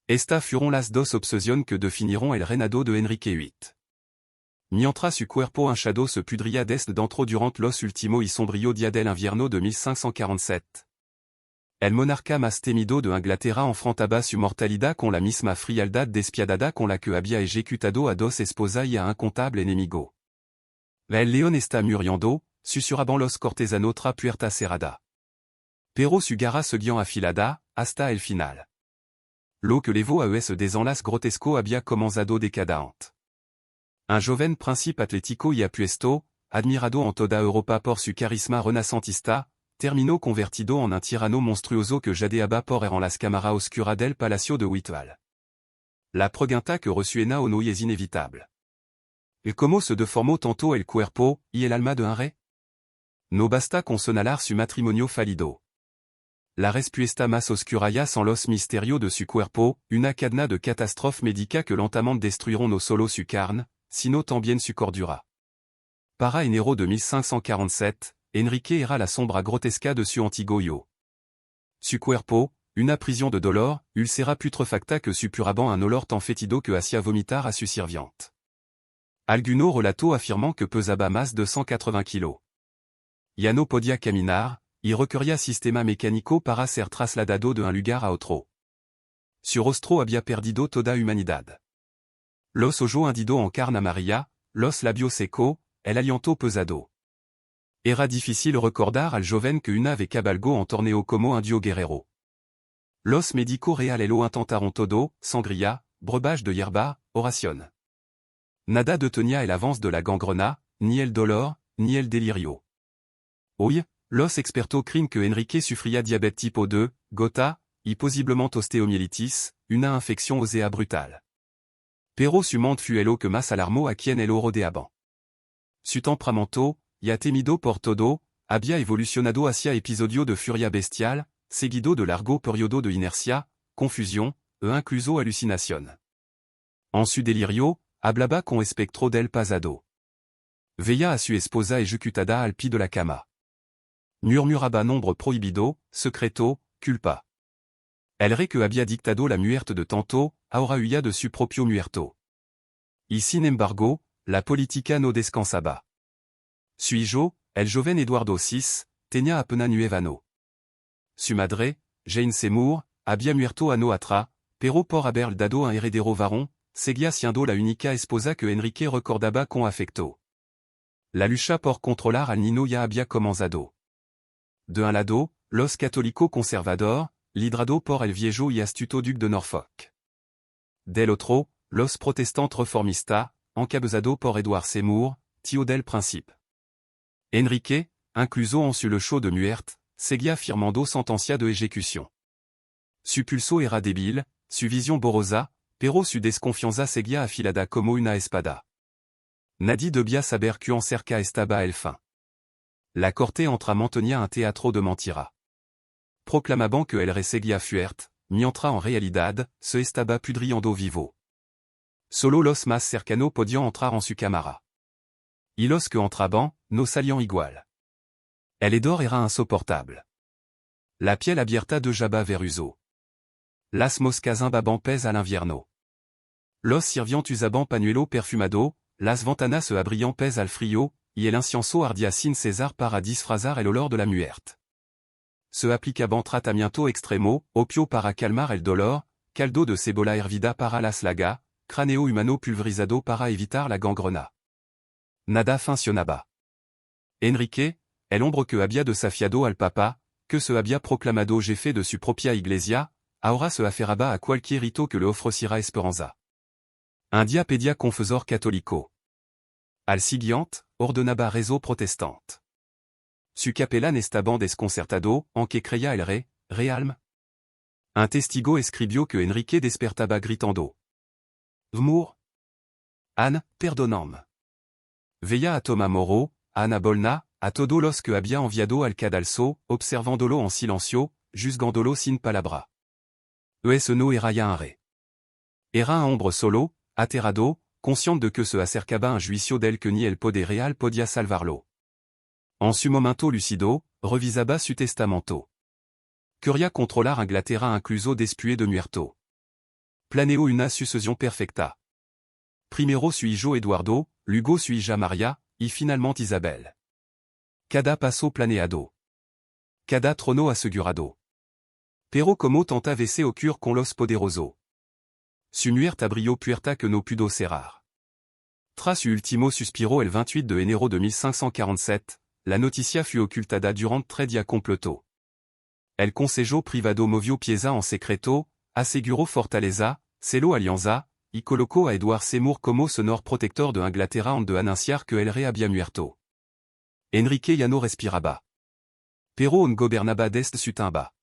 Esta furon las dos opciones que definiront el reinado de Enrique VIII. Mientras su cuerpo hinchado se pudría desde dentro durante los últimos y sombrío día del invierno de 1547. El monarca más temido de Inglaterra enfrentaba su mortalidad con la misma frialdad despiadada con la que había ejecutado a dos esposas y a incontable enemigo. El león está muriendo, susurraban los cortesanos tra puerta cerrada. Pero su garra seguían afilada, hasta el final. Lo que levó a ese desenlace grotesco había comenzado decadente. Un joven príncipe atlético y apuesto, admirado en toda Europa por su carisma renacentista, terminó convertido en un tirano monstruoso que jadeaba por en las cámaras oscuras del Palacio de Whitehall. La pregunta que resuena o no y es inevitable. ¿Y cómo se deformó tanto el cuerpo y el alma de un rey? No basta con señalar su matrimonio fallido. La respuesta más oscura ya son los misterios de su cuerpo, una cadena de catástrofes médicas que lentamente destruiront no solo su carne, sino también su cordura. Para enero de 1547, Enrique era la sombra grotesca de su antiguo yo. Su cuerpo, una prisión de dolor, ulcera putrefacta que supuraban un olor tan fétido que hacía vomitar a su sirviente. Alguno relató afirmant que pesaba más de 180 kilos. Ya no podía caminar, y requería sistema mecánico para ser trasladado de un lugar a otro. Su rostro había perdido toda humanidad. Los ojos hendidos en carne amarilla, los labios secos, el aliento pesado. Era difícil recordar al joven que una vez cabalgó en torneo como un dio guerrero. Los médicos reales lo intentaron todo, sangría, brebaje de hierba, oración. Nada detenía el avance de la gangrena, ni el dolor, ni el delirio. Hoy, los expertos creen que Enrique sufría diabète tipo 2, gota, y posiblement ostéomielitis, una infección ósea brutal. Pero su monde fut lo que más alarmó a quien lo rodeaban. Su temperamento, ya temido por todo, había evolucionado hacia episodio de furia bestial, seguido de largo periodo de inercia, confusión, e incluso alucinación. En su delirio, hablaba con espectro del pasado. Veía a su esposa ejecutada al pie de la cama. Murmuraba nombre prohibido, secreto, culpa. El rey que había dictado la muerte de tanto, ahora huía de su propio muerto. Y sin embargo, la política no descansaba. Su hijo, el joven Eduardo VI, tenía apenas 9 años. Su madre, Jane Seymour, había muerto ano atrás, pero por haber dado un heredero varón, seguía siendo la única esposa que Enrique recordaba con afecto. La lucha por controlar al niño ya había comenzado. De un lado, los católicos conservadores, lidrado por el viejo y astuto duc de Norfolk. Del otro, los protestantes reformistas, encabezado por Edward Seymour, tío del príncipe. Enrique, incluso en su lecho de muerte, seguía firmando sentencia de ejecución. Su pulso era débil, su visión borrosa, pero su desconfianza seguía afilada como una espada. Nadie debía saber que cerca estaba el fin. La corte entra mantenía un teatro de mentira. Proclamaban que el rey seguía fuerte, mientras en realidad, se estaba pudriendo vivo. Solo los más cercanos podían entrar en su cámara. Y los que entraban, no salían igual. El hedor era insoportable. La piel abierta de Jabba Veruso. Las moscas imbaban pez al invierno. Los sirvientes usaban pañuelo perfumado, las ventanas se abrían pez al frío, y el incienso ardía sin cesar para disfrazar el olor de la muerte. Se aplicaban tratamiento extremo, opio para calmar el dolor, caldo de cebola hervida para las llagas, cráneo humano pulverizado para evitar la gangrena. Nada funcionaba. Enrique, el hombre que había desafiado al papa, que se había proclamado jefe de su propia iglesia, ahora se aferraba a cualquier rito que le ofreciera esperanza. Un día pedía confesor católico. Al siguiente, ordenaba rezo protestante. Su capellán estaba desconcertado, en que creía el rey, realme. Un testigo escribió que Enrique despertaba gritando. Vmur. Anne, perdonadme. Veía a Tomás Moro, a Ana Bolna, a todos los que había enviado al cadalso, observándolo en silencio, juzgándolo sin palabra. Ese no era ya un rey. Era un hombre solo, aterrado, conscient de que se acercaba un juicio del que ni el poder real podía salvarlo. En su momento lucido, revisaba su testamento. Quería controlar Inglaterra incluso después de muerto. Planeo una succession perfecta. Primero sui Joe Eduardo, luego sui ja Maria, y finalmente Isabel. Cada paso planeado. Cada trono assegurado. Pero como tanta vese occur con los poderoso. Su muerta brio puerta que no pudo cerrar. Tras su ultimo suspiro el 28 de enero de 1547, la noticia fut ocultada durant 3 dia completo. El consejo privado movio pieza en secreto, aseguró fortaleza, celo alianza, y colocó a Edward Seymour como senor protector de Inglaterra en de anunciar que el rey había muerto. Enrique ya no respiraba. Pero un gobernaba d'est su timba.